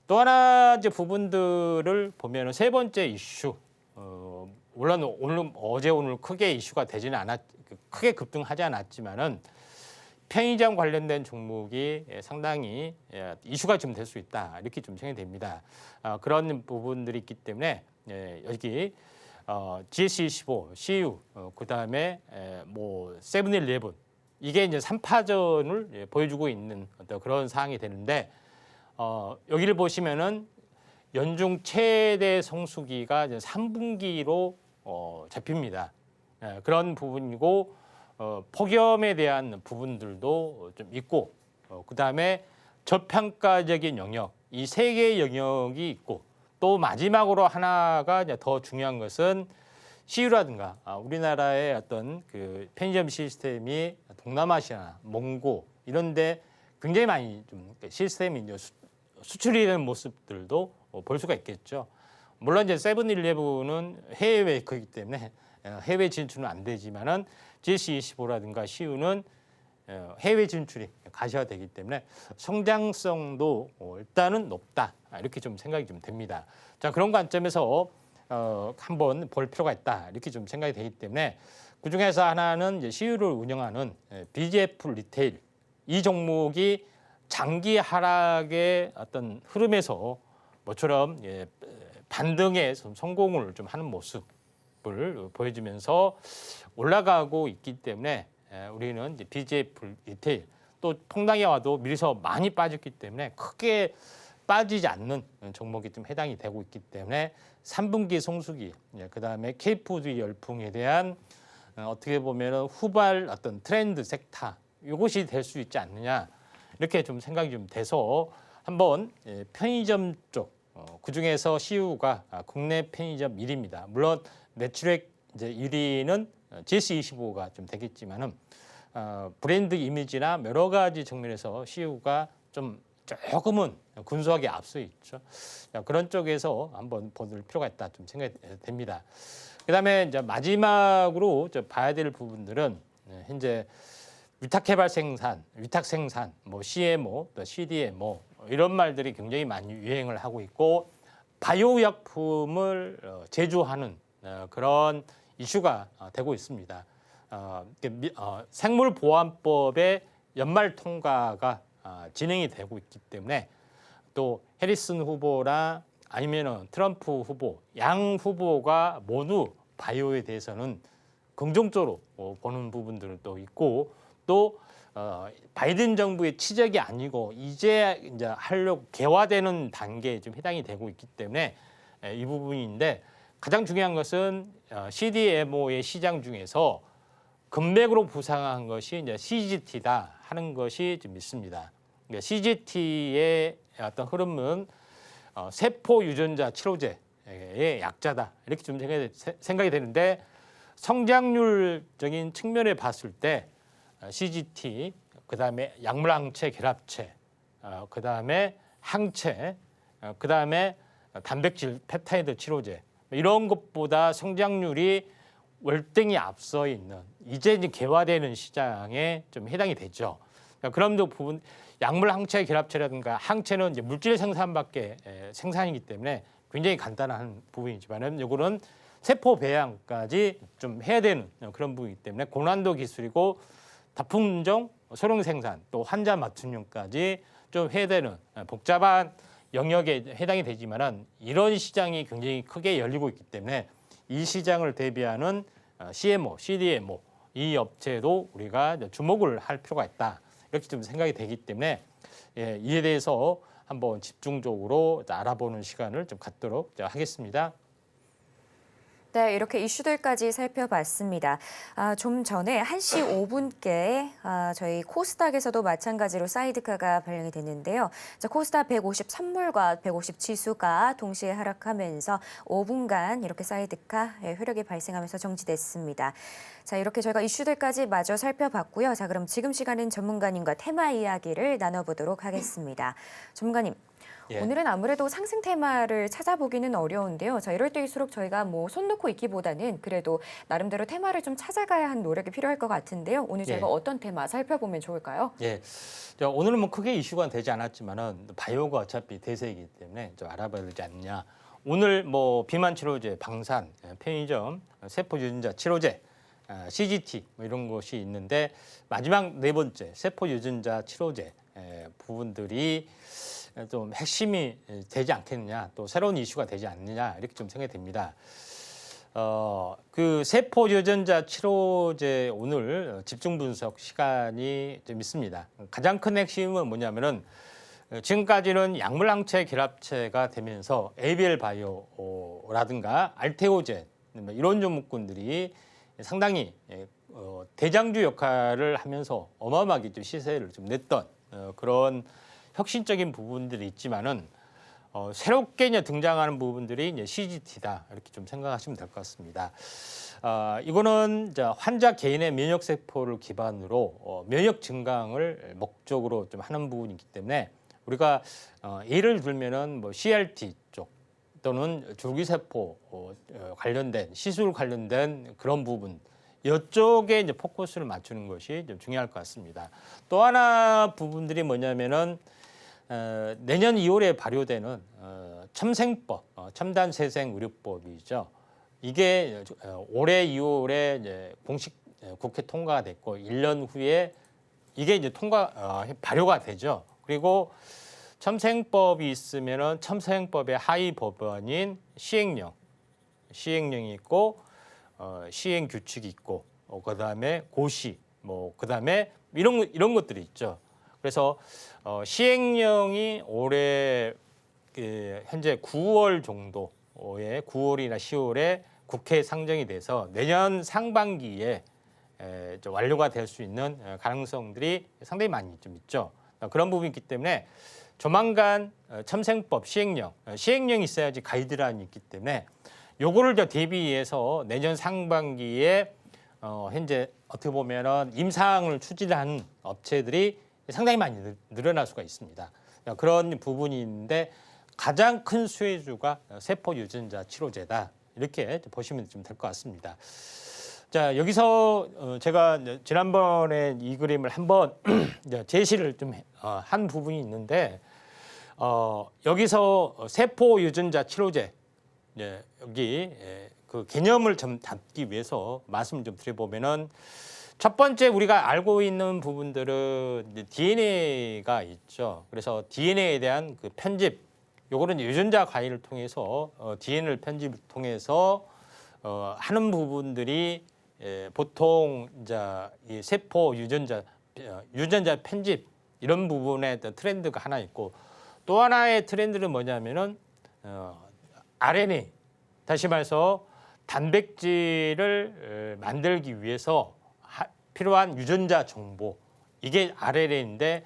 또 하나 이제 부분들을 보면은 세 번째 이슈 물론 어제 오늘 크게 이슈가 되지는 크게 급등하지 않았지만은 편의점 관련된 종목이 상당히 이슈가 좀 될 수 있다 이렇게 좀 생각이 됩니다. 그런 부분들이 있기 때문에 여기 GS25, CU 그다음에 뭐 세븐일레븐 이게 이제 3파전을 보여주고 있는 어떤 그런 상황이 되는데 여기를 보시면은 연중 최대 성수기가 이제 3분기로 잡힙니다. 그런 부분이고 폭염에 대한 부분들도 좀 있고 그다음에 저평가적인 영역 이 세 개의 영역이 있고 또 마지막으로 하나가 이제 더 중요한 것은 CU라든가 우리나라의 어떤 그 편의점 시스템이 동남아시아, 몽고 이런데 굉장히 많이 좀 시스템이 이제 수출이 되는 모습들도 볼 수가 있겠죠. 물론 이제 세븐일레븐은 해외 거기 때문에 해외 진출은 안 되지만은 GS25라든가 CU는 해외 진출이 가시화되기 때문에 성장성도 일단은 높다 이렇게 좀 생각이 좀 됩니다. 자 그런 관점에서 한번 볼 필요가 있다 이렇게 좀 생각이 되기 때문에 그 중에서 하나는 이제 CU를 운영하는 BGF 리테일 이 종목이 장기 하락의 어떤 흐름에서 모처럼 반등의 성공을 좀 하는 모습을 보여주면서 올라가고 있기 때문에 우리는 이제 BGF 리테일 또 폭락이 와도 미리서 많이 빠졌기 때문에 크게 빠지지 않는 종목이 좀 해당이 되고 있기 때문에 3분기 성수기 그다음에 K푸드 열풍에 대한 어떻게 보면 후발 어떤 트렌드 섹터 이것이 될 수 있지 않느냐 이렇게 좀 생각이 좀 돼서 한번 편의점 쪽 그중에서 CU가 국내 편의점 1위입니다. 물론 매출액 이제 1위는 GS25가 좀 되겠지만은 브랜드 이미지나 여러 가지 측면에서 CU가 좀 조금은 근소하게 앞서 있죠. 그런 쪽에서 한번 볼 필요가 있다 좀 생각이 됩니다. 그다음에 이제 마지막으로 봐야 될 부분들은 현재 위탁개발 생산, 위탁 생산, 뭐 CMO, 또 CDMO 이런 말들이 굉장히 많이 유행을 하고 있고 바이오薬품을 제조하는 그런 이슈가 되고 있습니다. 생물보안법의 연말 통과가 진행이 되고 있기 때문에 또 해리슨 후보나 아니면은 트럼프 후보 양 후보가 모두 바이오에 대해서는 긍정적으로 보는 부분들도 있고 또 바이든 정부의 치적이 아니고 이제 하려고 개화되는 단계에 좀 해당이 되고 있기 때문에 이 부분인데 가장 중요한 것은 CDMO의 시장 중에서 금맥으로 부상한 것이 이제 CGT다 하는 것이 좀 있습니다. 그러니까 CGT의 어떤 흐름은 세포 유전자 치료제의 약자다 이렇게 좀 생각이 되는데 성장률적인 측면에 봤을 때 CGT, 그다음에 약물항체 결합체, 그다음에 항체, 그다음에 단백질 펩타이드 치료제 이런 것보다 성장률이 월등히 앞서 있는 이제 개화되는 시장에 좀 해당이 되죠. 그런 부분 약물 항체 결합체라든가 항체는 이제 물질 생산밖에 생산이기 때문에 굉장히 간단한 부분이지만은 요거는 세포 배양까지 좀 해야 되는 그런 부분이기 때문에 고난도 기술이고 다품종, 소량 생산, 또 환자 맞춤용까지 좀 해야 되는 복잡한 영역에 해당이 되지만은 이런 시장이 굉장히 크게 열리고 있기 때문에 이 시장을 대비하는 CMO, CDMO 이 업체도 우리가 주목을 할 필요가 있다. 이렇게 좀 생각이 되기 때문에 이에 대해서 한번 집중적으로 알아보는 시간을 좀 갖도록 하겠습니다. 네, 이렇게 이슈들까지 살펴봤습니다. 좀 전에 1시 5분께 저희 코스닥에서도 마찬가지로 사이드카가 발령이 됐는데요. 자, 코스닥 150 선물과 150 지수가 동시에 하락하면서 5분간 이렇게 사이드카 효력이 발생하면서 정지됐습니다. 자, 이렇게 저희가 이슈들까지 마저 살펴봤고요. 자, 그럼 지금 시간은 전문가님과 테마 이야기를 나눠보도록 하겠습니다. 전문가님. 예. 오늘은 아무래도 상승 테마를 찾아보기는 어려운데요. 자, 이럴 때일수록 저희가 뭐 손 놓고 있기보다는 그래도 나름대로 테마를 좀 찾아가야 하는 노력이 필요할 것 같은데요. 오늘 저희가 어떤 테마 살펴보면 좋을까요? 예. 오늘은 뭐 크게 이슈가 되지 않았지만은 바이오가 어차피 대세이기 때문에 좀 알아봐야 되지 않느냐. 오늘 뭐 비만 치료제, 방산, 편의점, 세포 유전자 치료제, CGT 뭐 이런 것이 있는데 마지막 네 번째 세포 유전자 치료제 부분들이 좀 핵심이 되지 않겠느냐, 또 새로운 이슈가 되지 않느냐 이렇게 좀 생각이 됩니다. 그 세포 유전자 치료제 오늘 집중 분석 시간이 좀 있습니다. 가장 큰 핵심은 뭐냐면은 지금까지는 약물 항체 결합체가 되면서 ABL 바이오라든가 알테오젠 이런 종목군들이 상당히 대장주 역할을 하면서 어마어마하게 좀 시세를 좀 냈던 그런 혁신적인 부분들이 있지만은 새롭게 이제 등장하는 부분들이 이제 CGT다 이렇게 좀 생각하시면 될 것 같습니다. 이거는 이제 환자 개인의 면역 세포를 기반으로 면역 증강을 목적으로 좀 하는 부분이기 때문에 우리가 예를 들면은 뭐 CRT 쪽 또는 줄기세포 관련된 시술 관련된 그런 부분. 이쪽에 이제 포커스를 맞추는 것이 좀 중요할 것 같습니다. 또 하나 부분들이 뭐냐면은 내년 2월에 발효되는 첨생법, 첨단세생의료법이죠. 이게 올해 2월에 이제 공식 국회 통과가 됐고 1년 후에 이게 이제 발효가 되죠. 그리고 첨생법이 있으면은 첨생법의 하위 법안인 시행령이 있고 시행 규칙이 있고 그다음에 고시 그다음에 이런 것들이 있죠. 그래서 시행령이 올해 현재 9월 정도에 9월이나 10월에 국회에 상정이 돼서 내년 상반기에 완료가 될 수 있는 가능성들이 상당히 많이 좀 있죠. 그런 부분이 있기 때문에 조만간 첨생법 시행령이 있어야지 가이드라인이 있기 때문에 요거를 대비해서 내년 상반기에 현재 어떻게 보면은 임상을 추진하는 업체들이 상당히 많이 늘어날 수가 있습니다. 그런 부분이 있는데 가장 큰 수혜주가 세포 유전자 치료제다 이렇게 보시면 좀 될 것 같습니다. 자, 여기서 제가 지난번에 이 그림을 한번 제시를 좀 한 부분이 있는데 여기서 세포 유전자 치료제 여기 그 개념을 좀 담기 위해서 말씀을 좀 드려보면은 첫 번째 우리가 알고 있는 부분들은 DNA가 있죠. 그래서 DNA에 대한 그 편집, 요거는 유전자 가위를 통해서 DNA를 편집을 통해서 하는 부분들이 보통 이제 이 세포 유전자 편집 이런 부분에 트렌드가 하나 있고 또 하나의 트렌드는 뭐냐면은 RNA 다시 말해서 단백질을 만들기 위해서 필요한 유전자 정보 이게 RNA인데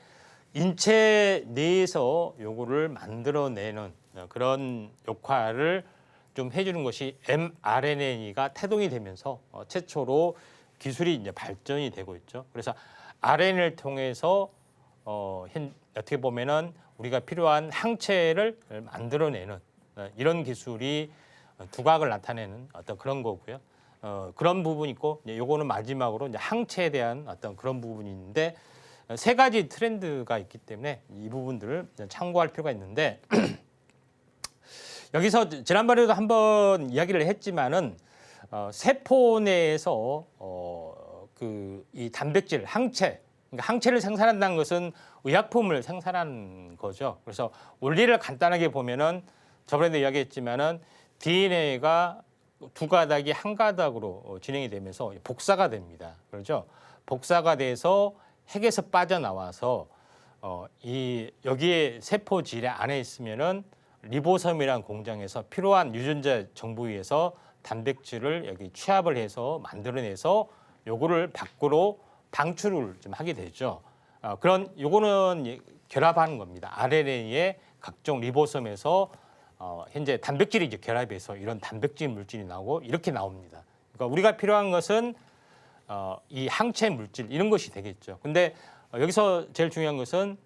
인체 내에서 요거를 만들어내는 그런 역할을 좀 해주는 것이 mRNA가 태동이 되면서 최초로 기술이 이제 발전이 되고 있죠. 그래서 RNA를 통해서 어떻게 보면은 우리가 필요한 항체를 만들어내는 이런 기술이 두각을 나타내는 어떤 그런 거고요. 그런 부분이 있고 요거는 마지막으로 이제 항체에 대한 어떤 그런 부분이 있는데 세 가지 트렌드가 있기 때문에 이 부분들을 참고할 필요가 있는데 여기서 지난번에도 한번 이야기를 했지만은 세포 내에서 이 단백질 항체 그러니까 항체를 생산한다는 것은 의약품을 생산하는 거죠. 그래서 원리를 간단하게 보면은 저번에도 이야기했지만은 DNA가 두 가닥이 한 가닥으로 진행이 되면서 복사가 됩니다. 그렇죠? 복사가 돼서 핵에서 빠져나와서 여기에 세포 질에 안에 있으면은 리보솜이라는 공장에서 필요한 유전자 정보위에서 단백질을 여기 취합을 해서 만들어내서 요거를 밖으로 방출을 좀 하게 되죠. 요거는 결합하는 겁니다. RNA의 각종 리보솜에서 현재 단백질이 이제 결합해서 이런 단백질 물질이 나오고 이렇게 나옵니다. 그러니까 우리가 필요한 것은 이 항체 물질 이런 것이 되겠죠. 근데 여기서 제일 중요한 것은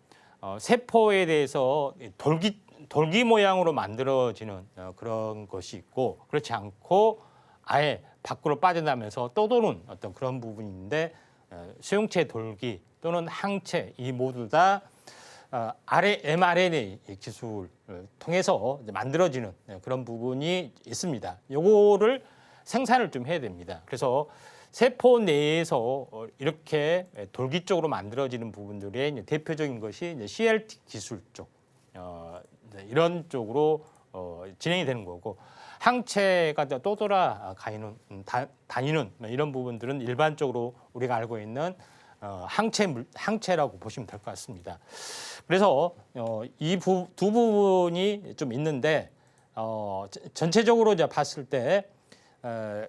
세포에 대해서 돌기 모양으로 만들어지는 그런 것이 있고 그렇지 않고 아예 밖으로 빠져나면서 떠도는 어떤 그런 부분이 있는데 수용체 돌기 또는 항체 이 모두 다 mRNA 기술을 통해서 만들어지는 그런 부분이 있습니다. 요거를 생산을 좀 해야 됩니다. 그래서 세포 내에서 이렇게 돌기 쪽으로 만들어지는 부분들의 대표적인 것이 이제 CLT 기술 쪽 이런 쪽으로 진행이 되는 거고 항체가 또 다니는 이런 부분들은 일반적으로 우리가 알고 있는 항체라고 보시면 될 것 같습니다. 그래서 이 두 부분이 좀 있는데 전체적으로 이제 봤을 때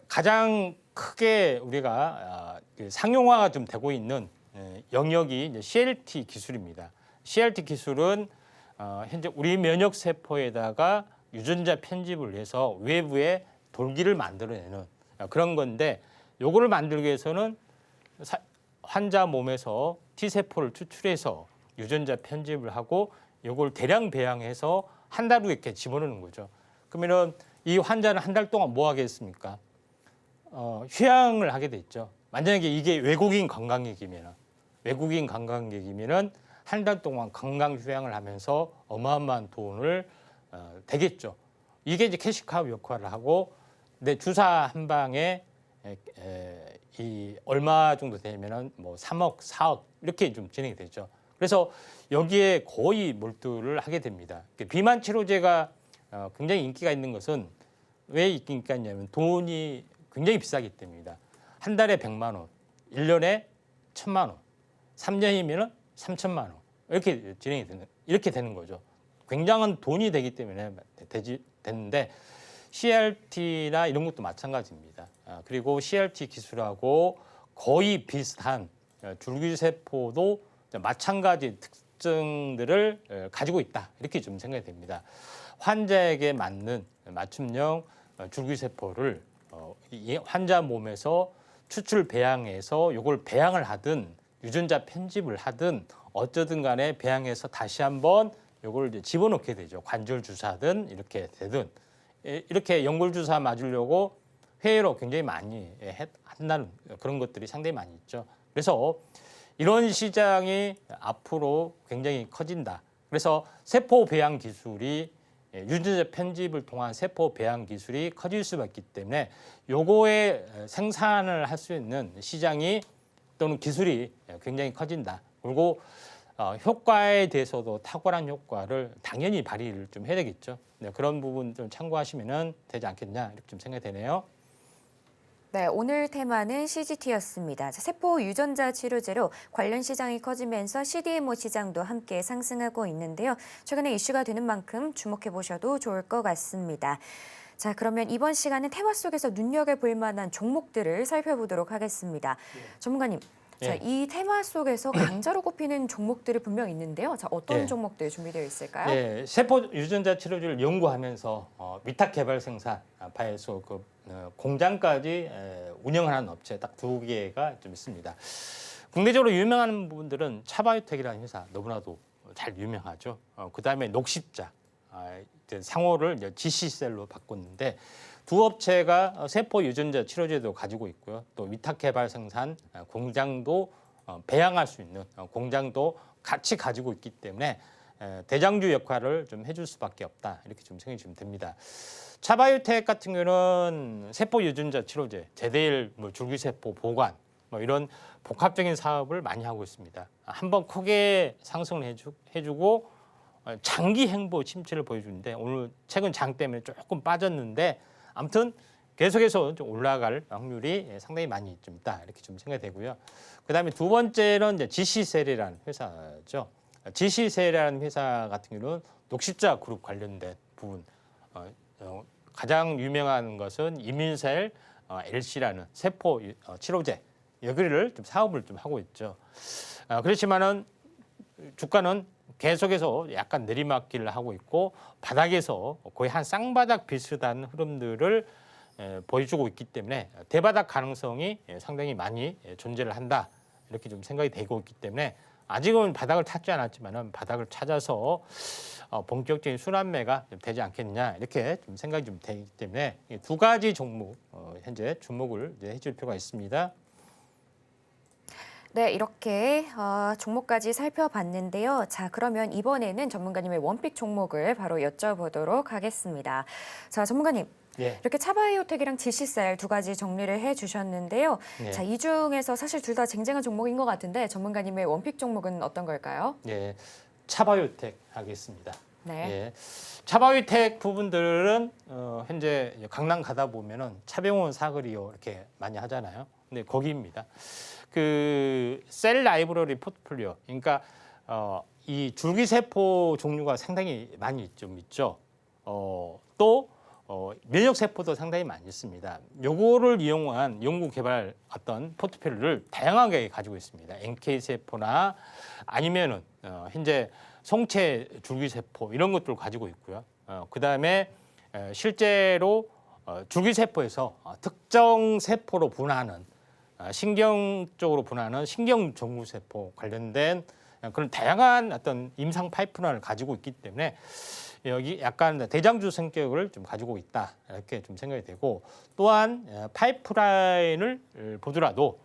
가장 크게 우리가 상용화가 좀 되고 있는 영역이 이제 CLT 기술입니다. CLT 기술은 현재 우리 면역 세포에다가 유전자 편집을 해서 외부에 돌기를 만들어내는 그런 건데 요거를 만들기 위해서는 환자 몸에서 T세포를 추출해서 유전자 편집을 하고 요걸 대량 배양해서 한 달 후에 이렇게 집어넣는 거죠. 그러면은 이 환자는 한 달 동안 뭐 하겠습니까? 휴양을 하게 됐죠. 만약에 이게 외국인 관광객이면은 한 달 동안 건강 휴양을 하면서 어마어마한 돈을 되겠죠. 이게 이제 캐시카우 역할을 하고 내 주사 한 방에 이 얼마 정도 되면은 뭐 3억, 4억 이렇게 좀 진행이 되죠. 그래서 여기에 거의 몰두를 하게 됩니다. 비만 치료제가 굉장히 인기가 있는 것은 왜 인기가 있냐면 돈이 굉장히 비싸기 때문입니다. 한 달에 100만 원, 1년에 1000만 원, 3년이면은 3천만 원 이렇게 이렇게 되는 거죠. 굉장한 돈이 되기 때문에 되는데 CRT나 이런 것도 마찬가지입니다. 그리고 CRT 기술하고 거의 비슷한 줄기세포도 마찬가지 특징들을 가지고 있다. 이렇게 좀 생각이 됩니다. 환자에게 맞는 맞춤형 줄기세포를 환자 몸에서 추출 배양해서 이걸 배양을 하든 유전자 편집을 하든 어쩌든 간에 배양해서 다시 한번 이걸 이제 집어넣게 되죠. 관절 주사든 이렇게 되든 이렇게 연골 주사 맞으려고 회의로 굉장히 많이 한다는 그런 것들이 상당히 많이 있죠. 그래서 이런 시장이 앞으로 굉장히 커진다. 그래서 세포 배양 기술이 유전자 편집을 통한 세포 배양 기술이 커질 수가 있기 때문에 요거에 생산을 할 수 있는 시장이 또는 기술이 굉장히 커진다. 그리고 효과에 대해서도 탁월한 효과를 당연히 발휘를 좀 해야 되겠죠. 네, 그런 부분 좀 참고하시면 되지 않겠냐 이렇게 좀 생각이 되네요. 네, 오늘 테마는 CGT였습니다. 세포 유전자 치료제로 관련 시장이 커지면서 CDMO 시장도 함께 상승하고 있는데요. 최근에 이슈가 되는 만큼 주목해 보셔도 좋을 것 같습니다. 자, 그러면 이번 시간은 테마 속에서 눈여겨볼 만한 종목들을 살펴보도록 하겠습니다. 전문가님, 자, 예. 이 테마 속에서 강자로 꼽히는 종목들이 분명 있는데요. 자, 어떤 예. 종목들 준비되어 있을까요? 예, 세포 유전자 치료제를 연구하면서 위탁 개발 생산, 바이오소 공장까지 운영하는 업체 딱 2개가 좀 있습니다. 국내적으로 유명한 부분들은 차바이오텍이라는 회사 너무나도 잘 유명하죠. 그다음에 녹십자, 이제 상호를 이제 GC셀로 바꿨는데 두 업체가 세포 유전자 치료제도 가지고 있고요. 또 위탁 개발 생산 공장도 배양할 수 있는 공장도 같이 가지고 있기 때문에 대장주 역할을 좀 해줄 수밖에 없다 이렇게 좀 생각이 좀 됩니다. 차바이오텍 같은 경우는 세포 유전자 치료제, 제대일 줄기세포 보관 이런 복합적인 사업을 많이 하고 있습니다. 한번 크게 상승을 해주고 장기 행보 침체를 보여주는데 오늘 최근 장 때문에 조금 빠졌는데 아무튼 계속해서 좀 올라갈 확률이 상당히 많이 좀 있다 이렇게 좀 생각이 되고요. 그다음에 두 번째는 이제 GC셀이라는 회사죠. GC셀이라는 회사 같은 경우는 녹십자 그룹 관련된 부분 가장 유명한 것은 이민셀 LC라는 세포 치료제 여기를 좀 사업을 좀 하고 있죠. 그렇지만은 주가는 계속해서 약간 내리막길을 하고 있고 바닥에서 거의 한 쌍바닥 비슷한 흐름들을 보여주고 있기 때문에 대바닥 가능성이 상당히 많이 존재를 한다 이렇게 좀 생각이 되고 있기 때문에 아직은 바닥을 찾지 않았지만은 바닥을 찾아서 본격적인 순환매가 좀 되지 않겠느냐 이렇게 좀 생각이 좀 되기 때문에 이 2가지 종목 현재 주목을 이제 해줄 필요가 있습니다. 네, 이렇게 종목까지 살펴봤는데요. 자, 그러면 이번에는 전문가님의 원픽 종목을 바로 여쭤보도록 하겠습니다. 자, 전문가님. 예. 이렇게 차바이오텍이랑 GC셀 2가지 정리를 해주셨는데요. 예. 자, 이 중에서 사실 둘 다 쟁쟁한 종목인 것 같은데 전문가님의 원픽 종목은 어떤 걸까요? 예, 차바이오텍 하겠습니다. 네. 예, 차바이오텍 부분들은 현재 강남 가다 보면은 차병원 사거리요 이렇게 많이 하잖아요. 근데 거기입니다. 그 셀 라이브러리 포트폴리오, 그러니까 이 줄기세포 종류가 상당히 많이 좀 있죠. 또 면역 세포도 상당히 많이 있습니다. 요거를 이용한 연구 개발 어떤 포트폴리오를 다양하게 가지고 있습니다. NK 세포나 아니면은 현재 성체 줄기세포 이런 것들을 가지고 있고요. 그다음에 실제로 줄기세포에서 특정 세포로 분화하는 신경 쪽으로 분화하는 신경정구세포 관련된 그런 다양한 어떤 임상 파이프라인을 가지고 있기 때문에 여기 약간 대장주 성격을 좀 가지고 있다 이렇게 좀 생각이 되고 또한 파이프라인을 보더라도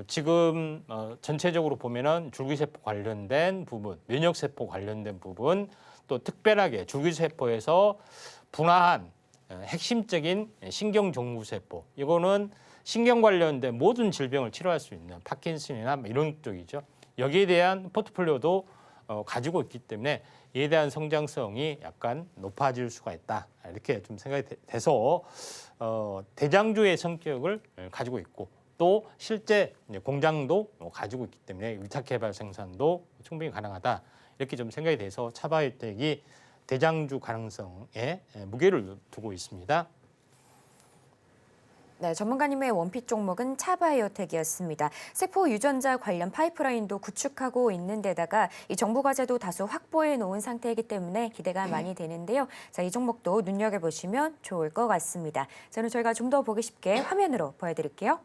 지금 전체적으로 보면은 줄기세포 관련된 부분, 면역세포 관련된 부분 또 특별하게 줄기세포에서 분화한 핵심적인 신경정구세포 이거는 신경 관련된 모든 질병을 치료할 수 있는 파킨슨이나 이런 쪽이죠. 여기에 대한 포트폴리오도 가지고 있기 때문에 이에 대한 성장성이 약간 높아질 수가 있다. 이렇게 좀 생각이 돼서 대장주의 성격을 가지고 있고 또 실제 공장도 가지고 있기 때문에 위탁 개발 생산도 충분히 가능하다. 이렇게 좀 생각이 돼서 차바이오텍이 대장주 가능성에 무게를 두고 있습니다. 네, 전문가님의 원픽 종목은 차바이오텍이었습니다. 세포 유전자 관련 파이프라인도 구축하고 있는 데다가 이 정보 과제도 다소 확보해 놓은 상태이기 때문에 기대가 많이 되는데요. 자, 이 종목도 눈여겨보시면 좋을 것 같습니다. 자, 그럼 저희가 좀 더 보기 쉽게 화면으로 보여드릴게요.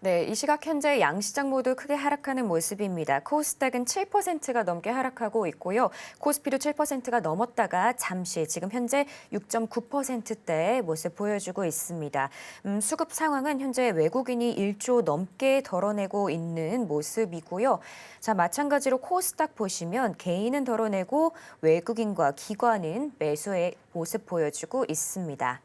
네, 이 시각 현재 양시장 모두 크게 하락하는 모습입니다. 코스닥은 7%가 넘게 하락하고 있고요. 코스피도 7%가 넘었다가 잠시 지금 현재 6.9%대의 모습 보여주고 있습니다. 수급 상황은 현재 외국인이 1조 넘게 덜어내고 있는 모습이고요. 자, 마찬가지로 코스닥 보시면 개인은 덜어내고 외국인과 기관은 매수의 모습 보여주고 있습니다.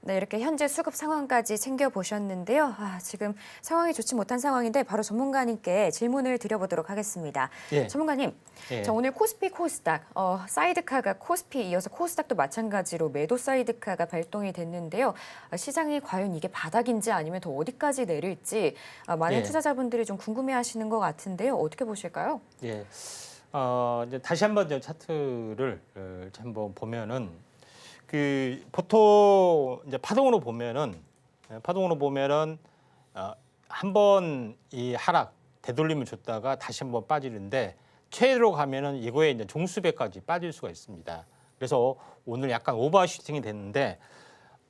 네, 이렇게 현재 수급 상황까지 챙겨보셨는데요. 지금 상황이 좋지 못한 상황인데 바로 전문가님께 질문을 드려보도록 하겠습니다. 예. 전문가님, 예. 자, 오늘 코스피, 코스닥, 사이드카가 코스피 이어서 코스닥도 마찬가지로 매도 사이드카가 발동이 됐는데요. 시장이 과연 이게 바닥인지 아니면 더 어디까지 내릴지 많은 예. 투자자분들이 좀 궁금해하시는 것 같은데요. 어떻게 보실까요? 예. 이제 다시 한번 저 차트를 한번 보면은 그 보통 이제 파동으로 보면은 한번 이 하락 되돌림을 줬다가 다시 한번 빠지는데 최대로 가면은 이거에 이제 종수배까지 빠질 수가 있습니다. 그래서 오늘 약간 오버슈팅이 됐는데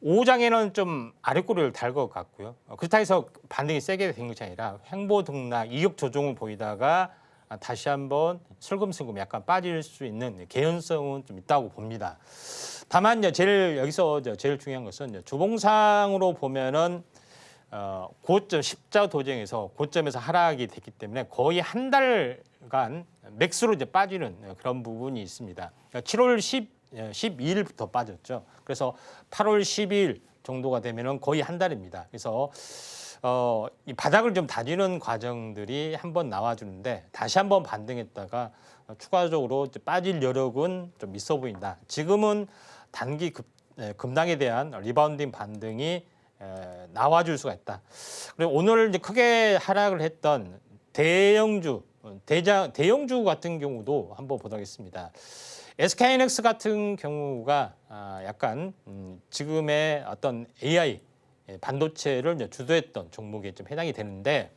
5장에는 좀 아랫꼬리를 달 것 같고요. 그렇다 해서 반등이 세게 된 것이 아니라 횡보 등락, 이격 조정을 보이다가 다시 한번 슬금슬금 약간 빠질 수 있는 개연성은 좀 있다고 봅니다. 다만 이제 여기서 제일 중요한 것은 이제 주봉상으로 보면은 고점 십자 도정에서 고점에서 하락이 됐기 때문에 거의 한 달간 맥스로 이제 빠지는 그런 부분이 있습니다. 그러니까 7월 12일부터 빠졌죠. 그래서 8월 10일 정도가 되면은 거의 한 달입니다. 그래서 이 바닥을 좀 다지는 과정들이 한번 나와주는데 다시 한번 반등했다가 추가적으로 빠질 여력은 좀 있어 보인다. 지금은 단기 급락에 대한 리바운딩 반등이 나와줄 수가 있다. 그리고 오늘 이제 크게 하락을 했던 대형주 같은 경우도 한번 보도록 하겠습니다. SK하이닉스 같은 경우가 약간 지금의 어떤 AI 반도체를 이제 주도했던 종목에 좀 해당이 되는데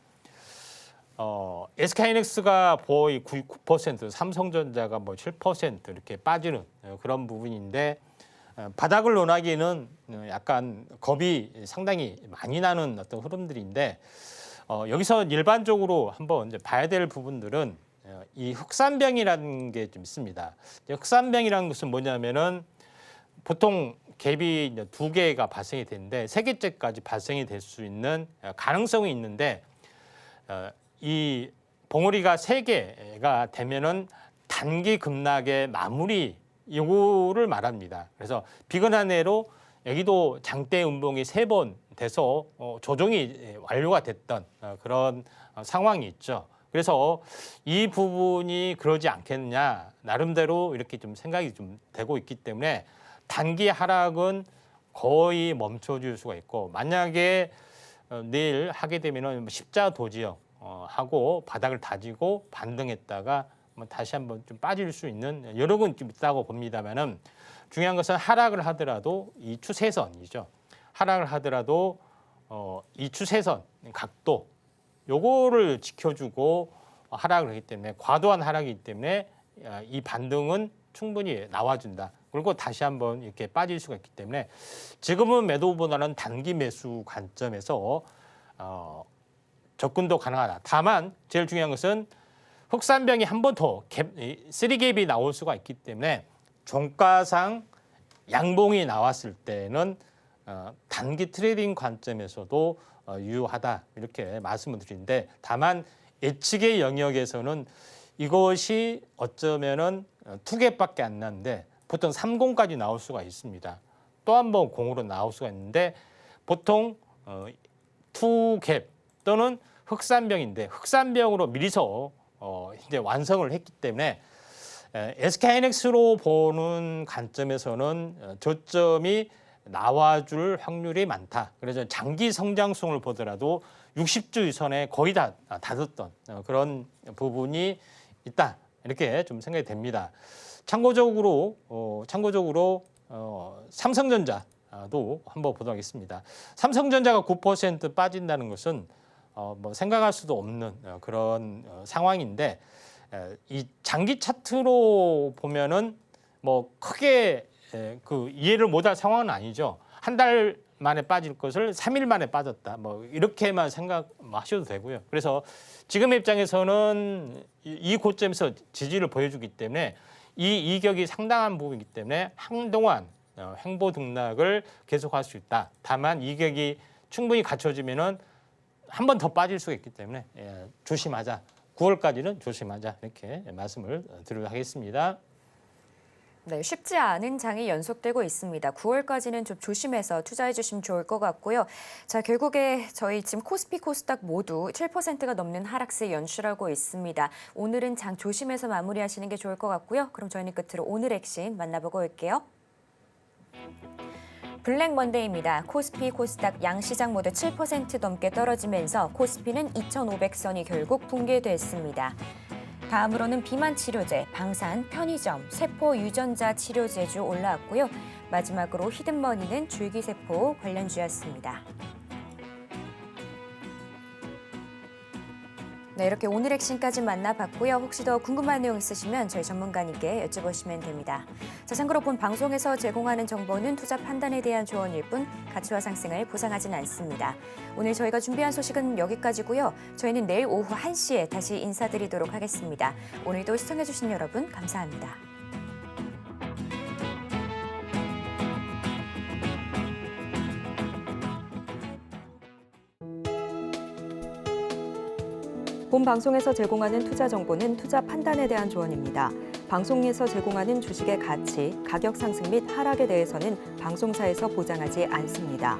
SK하이닉스가 거의 9%, 삼성전자가 뭐 7% 이렇게 빠지는 그런 부분인데 바닥을 논하기에는 약간 겁이 상당히 많이 나는 어떤 흐름들인데 여기서 일반적으로 한번 이제 봐야 될 부분들은 이 흑산병이라는 게 좀 있습니다. 흑산병이라는 것은 뭐냐면은 보통 갭이 이제 2개가 발생이 되는데 3개째까지 발생이 될 수 있는 가능성이 있는데 이 봉우리가 3개가 되면은 단기 급락의 마무리 요거를 말합니다. 그래서 비근한 해로 여기도 장대 음봉이 3번 돼서 조정이 완료가 됐던 그런 상황이 있죠. 그래서 이 부분이 그러지 않겠느냐 나름대로 이렇게 좀 생각이 좀 되고 있기 때문에 단기 하락은 거의 멈춰줄 수가 있고 만약에 내일 하게 되면은 십자 도지역 하고 바닥을 다지고 반등했다가 다시 한번 좀 빠질 수 있는 여력은 좀 있다고 봅니다만은 중요한 것은 하락을 하더라도 이 추세선이죠. 하락을 하더라도 이 추세선 각도 요거를 지켜주고 하락을 하기 때문에 과도한 하락이기 때문에 이 반등은 충분히 나와준다. 그리고 다시 한번 이렇게 빠질 수가 있기 때문에 지금은 매도보다는 단기 매수 관점에서 접근도 가능하다. 다만 제일 중요한 것은 흑산병이 한 번 더 3갭이 나올 수가 있기 때문에 종가상 양봉이 나왔을 때는 단기 트레이딩 관점에서도 유효하다 이렇게 말씀을 드리는데 다만 예측의 영역에서는 이것이 어쩌면은 2갭밖에 안 나는데 보통 30까지 나올 수가 있습니다. 또 한 번 공으로 나올 수가 있는데 보통 2갭 또는 흑산병인데 흑산병으로 미리서 이제 완성을 했기 때문에 SK하이닉스로 보는 관점에서는 저점이 나와줄 확률이 많다. 그래서 장기 성장성을 보더라도 60주 이선에 거의 다 닫았던 그런 부분이 있다. 이렇게 좀 생각이 됩니다. 참고적으로 삼성전자도 한번 보도록 하겠습니다. 삼성전자가 9% 빠진다는 것은 뭐 생각할 수도 없는 그런 상황인데 이 장기 차트로 보면은 뭐 크게 그 이해를 못할 상황은 아니죠. 한 달만 만에 빠질 것을 3일 만에 빠졌다. 뭐 이렇게만 생각하셔도 되고요. 그래서 지금의 입장에서는 이 고점에서 지지를 보여주기 때문에 이 이격이 상당한 부분이기 때문에 한동안 횡보 등락을 계속할 수 있다. 다만 이격이 충분히 갖춰지면은 한 번 더 빠질 수가 있기 때문에 조심하자. 9월까지는 조심하자. 이렇게 말씀을 드리도록 하겠습니다. 네, 쉽지 않은 장이 연속되고 있습니다. 9월까지는 좀 조심해서 투자해 주시면 좋을 것 같고요. 자, 결국에 저희 지금 코스피, 코스닥 모두 7%가 넘는 하락세 연출하고 있습니다. 오늘은 장 조심해서 마무리하시는 게 좋을 것 같고요. 그럼 저희는 끝으로 오늘 핵심 만나보고 올게요. 블랙 먼데이입니다. 코스피, 코스닥 양시장 모두 7% 넘게 떨어지면서 코스피는 2,500선이 결국 붕괴됐습니다. 다음으로는 비만 치료제, 방산, 편의점, 세포 유전자 치료제주 올라왔고요. 마지막으로 히든머니는 줄기세포 관련주였습니다. 네, 이렇게 오늘 핵심까지 만나봤고요. 혹시 더 궁금한 내용 있으시면 저희 전문가님께 여쭤보시면 됩니다. 자, 참고로 본 방송에서 제공하는 정보는 투자 판단에 대한 조언일 뿐 가치와 상승을 보장하진 않습니다. 오늘 저희가 준비한 소식은 여기까지고요. 저희는 내일 오후 1시에 다시 인사드리도록 하겠습니다. 오늘도 시청해주신 여러분 감사합니다. 본 방송에서 제공하는 투자 정보는 투자 판단에 대한 조언입니다. 방송에서 제공하는 주식의 가치, 가격 상승 및 하락에 대해서는 방송사에서 보장하지 않습니다.